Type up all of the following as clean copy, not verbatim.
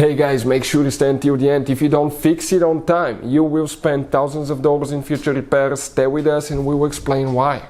Hey guys, make sure to stay until the end. If you don't fix it on time, you will spend thousands of dollars in future repairs. Stay with us and we will explain why.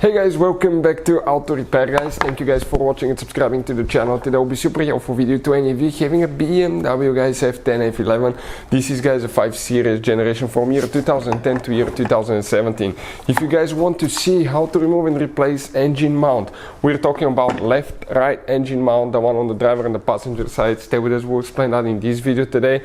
Hey guys, welcome back to Auto Repair guys. Thank you guys for watching and subscribing to the channel. Today will be super helpful video to any of you having a BMW guys F10 F11. This is guys a 5 series generation from year 2010 to year 2017. If you guys want to see how to remove and replace engine mount, we're talking about left, right engine mount, the one on the driver and the passenger side. Stay with us, we'll explain that in this video today.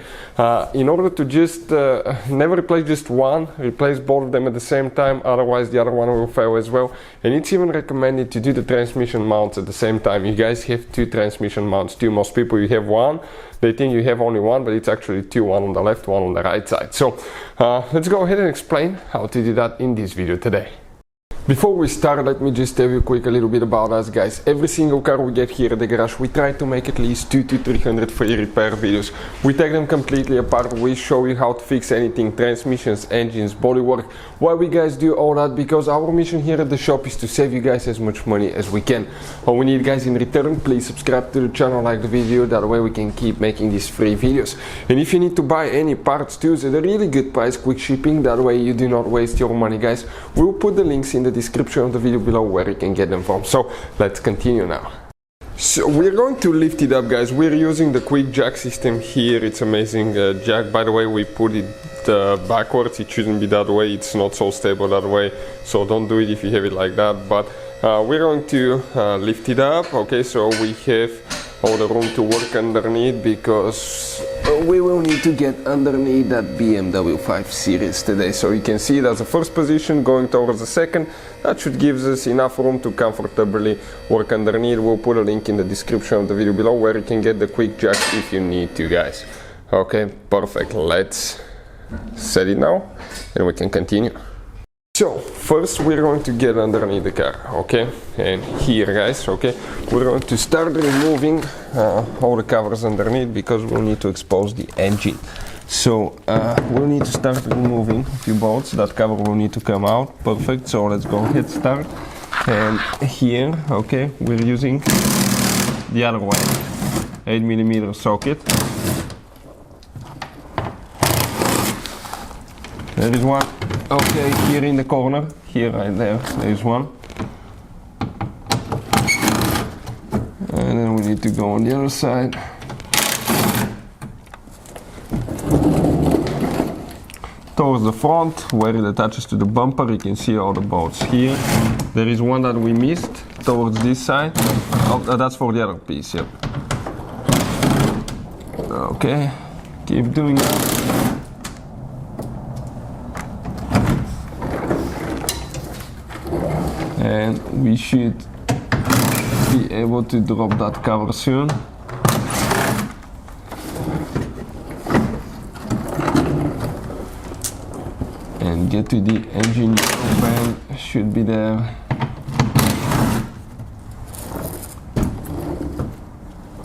In order to just never replace just one, replace both of them at the same time, otherwise the other one will fail as well. And it's even recommended to do the transmission mounts at the same time. You guys have two transmission mounts too. Most people, you have one, they think you have only one, but it's actually two, one on the left, one on the right side. So let's go ahead and explain how to do that in this video today. Before we start, let me just tell you quick a little bit about us guys. Every single car we get here at the garage, we try to make at least 200 to 300 free repair videos. We take them completely apart, we show you how to fix anything, transmissions, engines, bodywork. Why we guys do all that? Because our mission here at the shop is to save you guys as much money as we can. All we need guys in return, please subscribe to the channel, like the video, that way we can keep making these free videos. And if you need to buy any parts too, at a really good price, quick shipping, that way you do not waste your money guys. We'll put the links in the description of the video below where you can get them from. So let's continue now. So we're going to lift it up guys. We're using the quick jack system here. It's amazing jack. By the way, we put it backwards. It shouldn't be that way. It's not so stable that way, so don't do it if you have it like that. But we're going to lift it up. Okay, so we have all the room to work underneath because we will need to get underneath that BMW 5 Series today. So you can see that's the first position going towards the second. That should give us enough room to comfortably work underneath. We'll put a link in the description of the video below where you can get the quick jack if you need to guys. Okay, perfect. Let's set it now and we can continue. So first we're going to get underneath the car, okay, and here guys, okay, we're going to start removing all the covers underneath because we'll need to expose the engine. So we'll need to start removing a few bolts. That cover will need to come out. Perfect. So let's go ahead, start. And here, okay, we're using the other way, 8mm socket. There is one. Okay, here in the corner, here right there is one. And then we need to go on the other side. Towards the front, where it attaches to the bumper, you can see all the bolts here. There is one that we missed towards this side. Oh, that's for the other piece, yep. Okay, keep doing that. And we should be able to drop that cover soon. And get to the engine fan, should be there.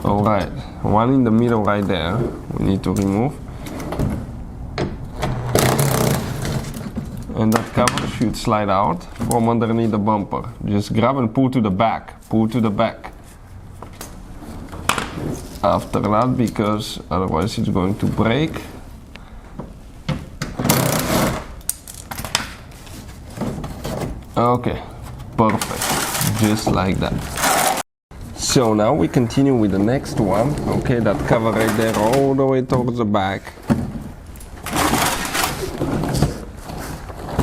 Alright, one in the middle right there, we need to remove. And that cover should slide out from underneath the bumper. Just grab and pull to the back, pull to the back. After that, because otherwise it's going to break. Okay, perfect, just like that. So now we continue with the next one. Okay, that cover right there all the way towards the back.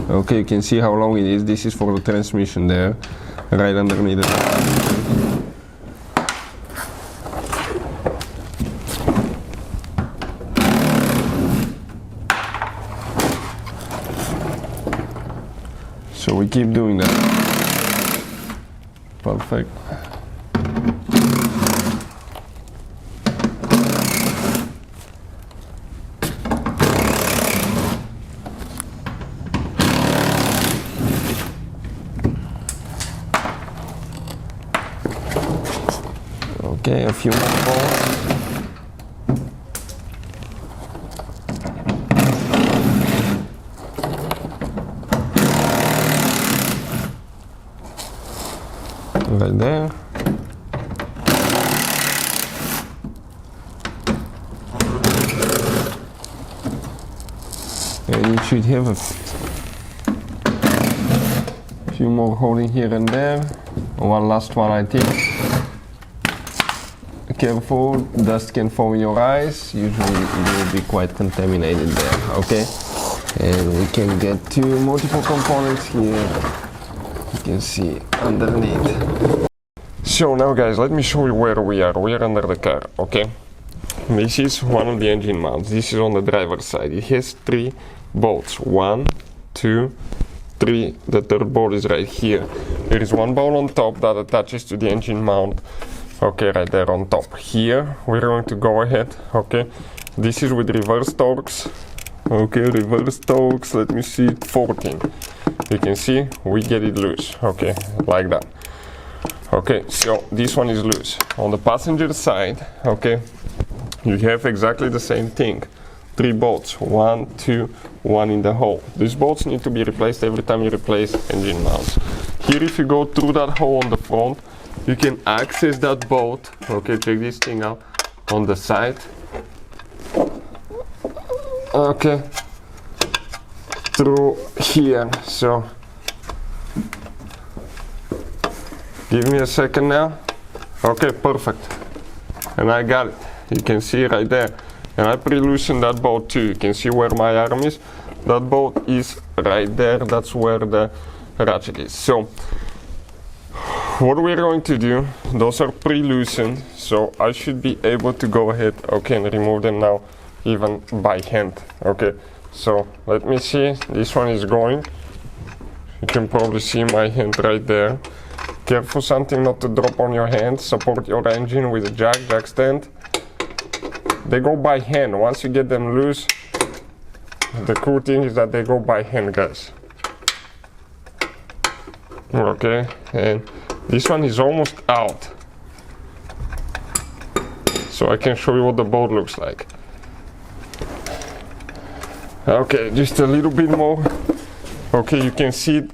Okay, you can see how long it is. This is for the transmission there, right underneath it. So we keep doing that. Perfect. Okay, a few more bolts. right there. And you should have a few more holding here and there. One last one, I think. Careful, dust can form in your eyes. Usually it will be quite contaminated there, okay? And we can get two multiple components here. You can see underneath. So now guys, let me show you where we are. We are under the car, okay? This is one of the engine mounts. This is on the driver's side. It has 3 bolts. 1, 2, 3. The third bolt is right here. There is one bolt on top that attaches to the engine mount. Okay, right there on top. Here we're going to go ahead. Okay, this is with reverse torques. Okay, reverse torques. Let me see, 14. You can see we get it loose. Okay, like that. Okay, so this one is loose. On the passenger side, okay, you have exactly the same thing. 3 bolts, 1, 2, 1 in the hole. These bolts need to be replaced every time you replace engine mounts. Here, if you go through that hole on the front, you can access that bolt. Okay, check this thing out on the side. Okay, through here. So, give me a second now. Okay, perfect. And I got it. You can see right there. And I pre-loosened that bolt too. You can see where my arm is. That bolt is right there. That's where the ratchet is. So what we're going to do, those are pre-loosened, so I should be able to go ahead, okay, and remove them now even by hand. Okay, so let me see. This one is going. You can probably see my hand right there. Careful something not to drop on your hand. Support your engine with a jack stand. They go by hand. Once you get them loose, the cool thing is that they go by hand, guys. Okay, and this one is almost out. So I can show you what the bolt looks like. Okay, just a little bit more. Okay, you can see it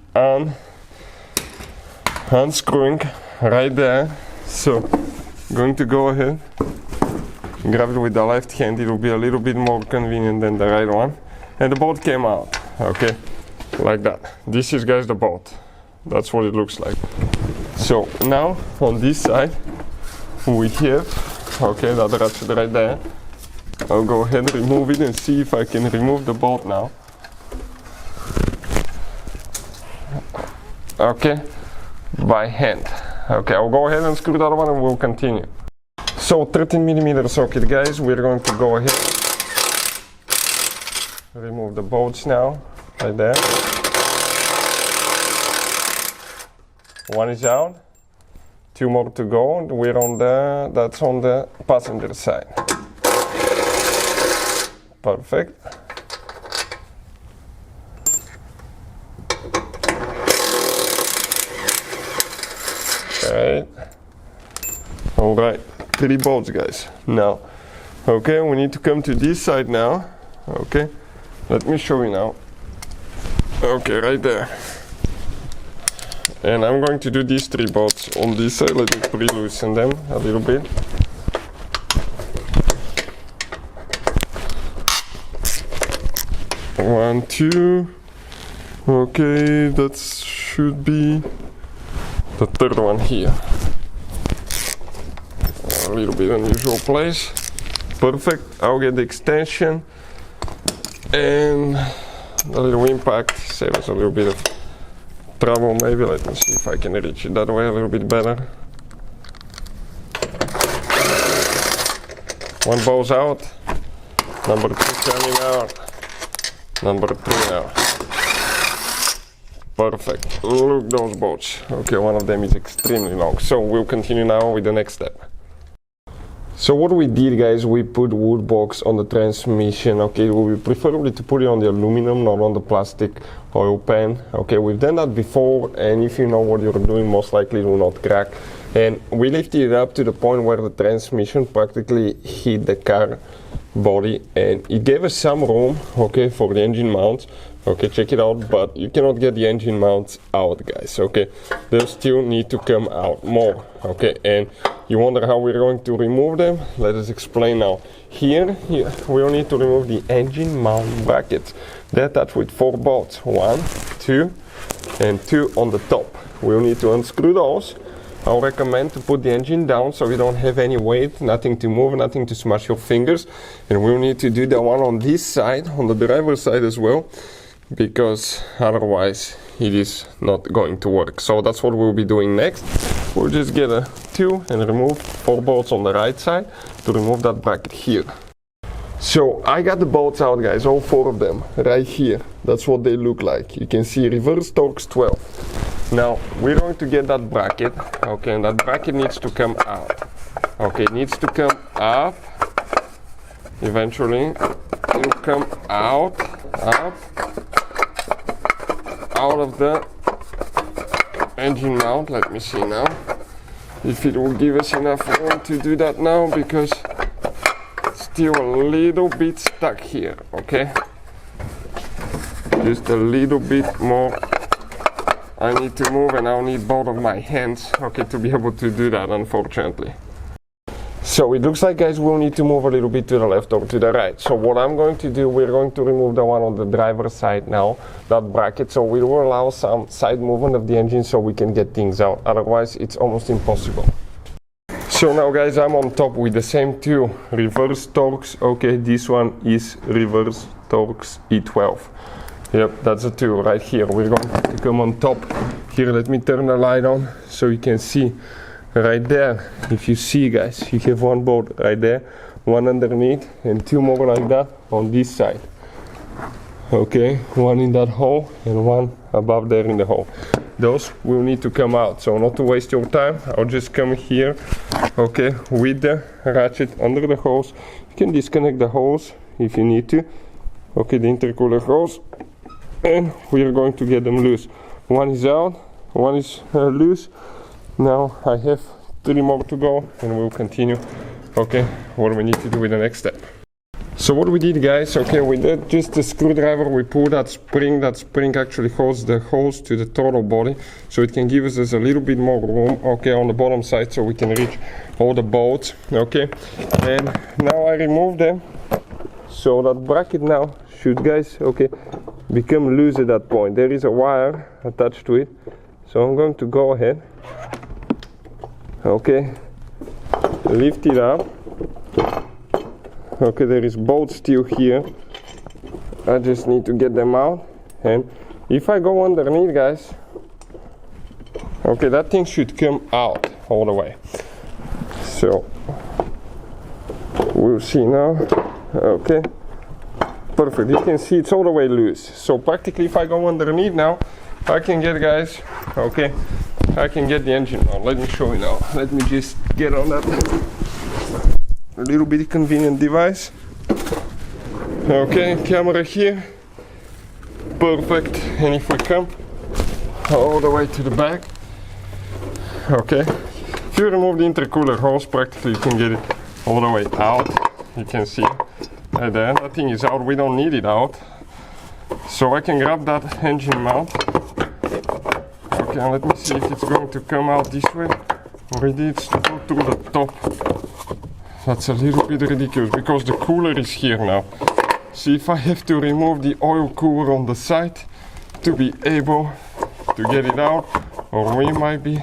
unscrewing right there. So I'm going to go ahead. Grab it with the left hand, it will be a little bit more convenient than the right one. And the bolt came out, okay, like that. This is, guys, the bolt. That's what it looks like. So now on this side we have, okay, that ratchet right there. I'll go ahead and remove it and see if I can remove the bolt now. Okay, by hand. Okay, I'll go ahead and screw that one and we'll continue. So 13mm socket, guys, we're going to go ahead, remove the bolts now, right there. One is out, 2 more to go. We're on that's on the passenger side. Perfect. Okay. All right. 3 bolts, guys. Now, okay, we need to come to this side now. Okay, let me show you now. Okay, right there. And I'm going to do these 3 bolts on this side. Let me pre-loosen them a little bit. One, 2. Okay, that should be the third one here. A little bit unusual place. Perfect. I'll get the extension and a little impact. Save us a little bit of trouble maybe. Let me see if I can reach it that way a little bit better. One bow's out. Number 2 coming out. Number 3 now. Perfect. Look those bolts. Okay, one of them is extremely long. So we'll continue now with the next step. So what we did, guys, we put wood box on the transmission. Okay, it would be preferably to put it on the aluminum, not on the plastic oil pan. Okay, we've done that before, and if you know what you're doing, most likely it will not crack. And we lifted it up to the point where the transmission practically hit the car body, and it gave us some room, okay, for the engine mounts, Okay, check it out, but you cannot get the engine mounts out, guys. Okay, they still need to come out more. Okay, and you wonder how we're going to remove them? Let us explain now. Here we'll need to remove the engine mount brackets. They're attached with 4 bolts, 1, 2, and 2 on the top. We'll need to unscrew those. I'll recommend to put the engine down so you don't have any weight, nothing to move, nothing to smash your fingers. And we'll need to do the one on this side, on the driver's side as well, because otherwise it is not going to work. So that's what we'll be doing next. We'll just get a 2 and remove 4 bolts on the right side to remove that bracket here. So I got the bolts out, guys, all 4 of them right here. That's what they look like. You can see reverse Torx 12. Now we're going to get that bracket, okay, and that bracket needs to come out. Okay, it needs to come up. Eventually it will come out of the engine mount. Let me see now if it will give us enough room to do that now, because it's still a little bit stuck here. Okay, just a little bit more I need to move, and I'll need both of my hands, okay, to be able to do that, unfortunately. So it looks like, guys, we'll need to move a little bit to the left or to the right. So what I'm going to do, we're going to remove the one on the driver's side now, that bracket, so we will allow some side movement of the engine so we can get things out. Otherwise, it's almost impossible. So now, guys, I'm on top with the same 2 reverse Torx. Okay, this one is reverse Torx E12. Yep, that's the 2 right here. We're going to come on top. Here, let me turn the light on so you can see. Right there, if you see, guys, you have 1 bolt right there, 1 underneath, and 2 more like that on this side. Okay, 1 in that hole and 1 above there in the hole. Those will need to come out, so not to waste your time, I'll just come here, okay, with the ratchet under the hose. You can disconnect the hose if you need to. Okay, the intercooler hose, and we are going to get them loose. 1 is out, 1 is loose. Now I have 3 more to go, and we'll continue, okay, what we need to do with the next step. So what we did, guys, okay, we did just a screwdriver, we pulled that spring actually holds the hose to the throttle body, so it can give us a little bit more room, okay, on the bottom side, so we can reach all the bolts, okay. And now I remove them, so that bracket now should, guys, okay, become loose at that point. There is a wire attached to it, so I'm going to go ahead, okay, lift it up. Okay, there is bolts still here. I just need to get them out, and if I go underneath, guys, okay, that thing should come out all the way. So we'll see now. Okay, perfect. You can see it's all the way loose. So practically, if I go underneath now, I can get, guys, okay, I can get the engine on. Let me show you now. Let me just get on that a little bit convenient device. Okay, camera here. Perfect. And if we come all the way to the back, okay, if you remove the intercooler hose, practically you can get it all the way out. You can see right there, that thing is out. We don't need it out. So I can grab that engine mount. Okay, let me see if it's going to come out this way, or it needs to go through the top. That's a little bit ridiculous because the cooler is here now. See, if I have to remove the oil cooler on the side to be able to get it out, or we might be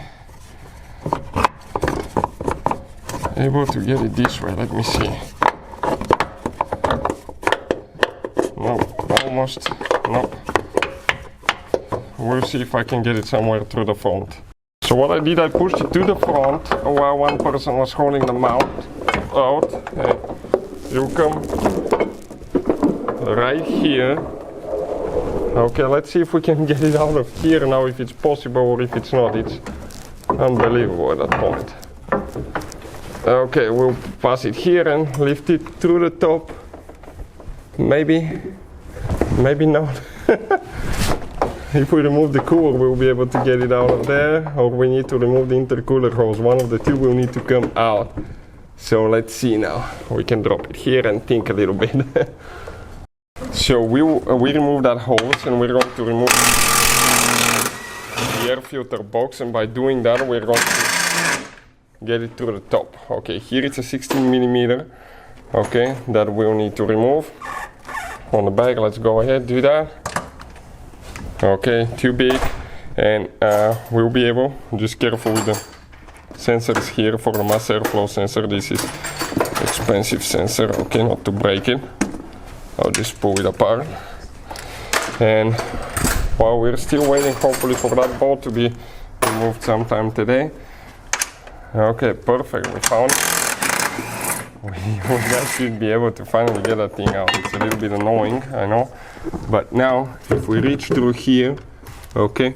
able to get it this way. Let me see. No, almost. No. We'll see if I can get it somewhere through the front. So what I did, I pushed it to the front while one person was holding the mount out. You come right here. Okay, let's see if we can get it out of here now, if it's possible, or if it's not. It's unbelievable at that point. Okay, we'll pass it here and lift it through the top. Maybe not. If we remove the cooler, we'll be able to get it out of there, or we need to remove the intercooler hose. One of the two will need to come out. So let's see now. We can drop it here and think a little bit. So we remove that hose, and we're going to remove the air filter box, and by doing that we're going to get it through the top. Okay, here it's a 16 millimeter, okay, that we'll need to remove. On the back, let's go ahead, do that. Okay, too big, and we'll be able, just careful with the sensors here for the mass airflow sensor. This is expensive sensor, okay, not to break it. I'll just pull it apart. And while we're still waiting, hopefully, for that bolt to be removed sometime today. Okay, perfect, we found it. We guys should be able to finally get that thing out. It's a little bit annoying, I know. But now, if we reach through here, okay,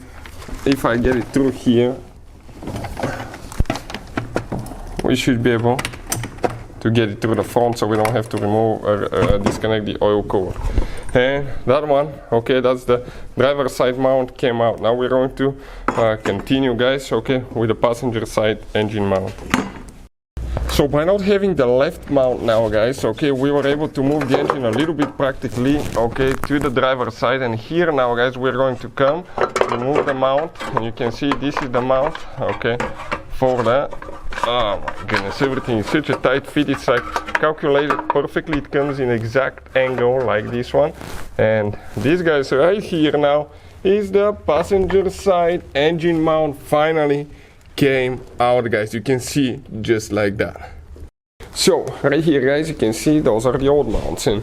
if I get it through here, we should be able to get it through the front, so we don't have to remove or disconnect the oil cooler. And that one, okay, that's the driver side mount, came out. Now we're going to continue, guys, okay, with the passenger side engine mount. So by not having the left mount now, guys, okay, we were able to move the engine a little bit practically, okay, to the driver side. And here now, guys, we're going to come, remove the mount, and you can see this is the mount, okay, for that. Oh my goodness, everything is such a tight fit. It's like calculated perfectly. It comes in exact angle like this one. And these guys right here now is the passenger side engine mount. Finally came out, guys. You can see just like that. So right here, guys, you can see those are the old mounts, and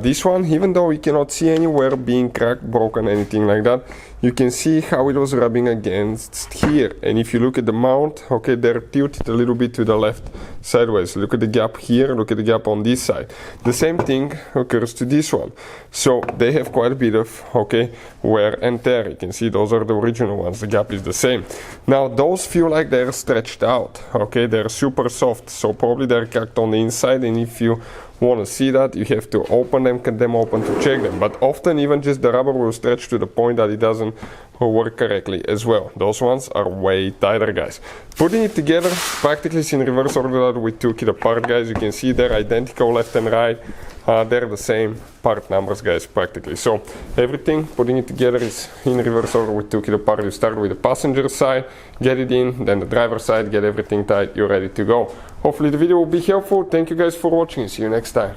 this one, even though you cannot see anywhere being cracked, broken, anything like that, you can see how it was rubbing against here. And if you look at the mount, okay, they're tilted a little bit to the left sideways. Look at the gap here, look at the gap on this side. The same thing occurs to this one. So they have quite a bit of, okay, wear and tear. You can see those are the original ones. The gap is the same. Now those feel like they're stretched out, okay, they're super soft, so probably they're cracked on the inside, and if you want to see that, you have to open them, cut them open to check them. But often even just the rubber will stretch to the point that it doesn't work correctly as well. Those ones are way tighter, guys. Putting it together practically is in reverse order that we took it apart, guys. You can see they're identical left and right. They're the same part numbers, guys, practically. So everything, putting it together is in reverse order. We took it apart. You start with the passenger side, get it in, then the driver side, get everything tight, you're ready to go. Hopefully the video will be helpful. Thank you guys for watching. See you next time.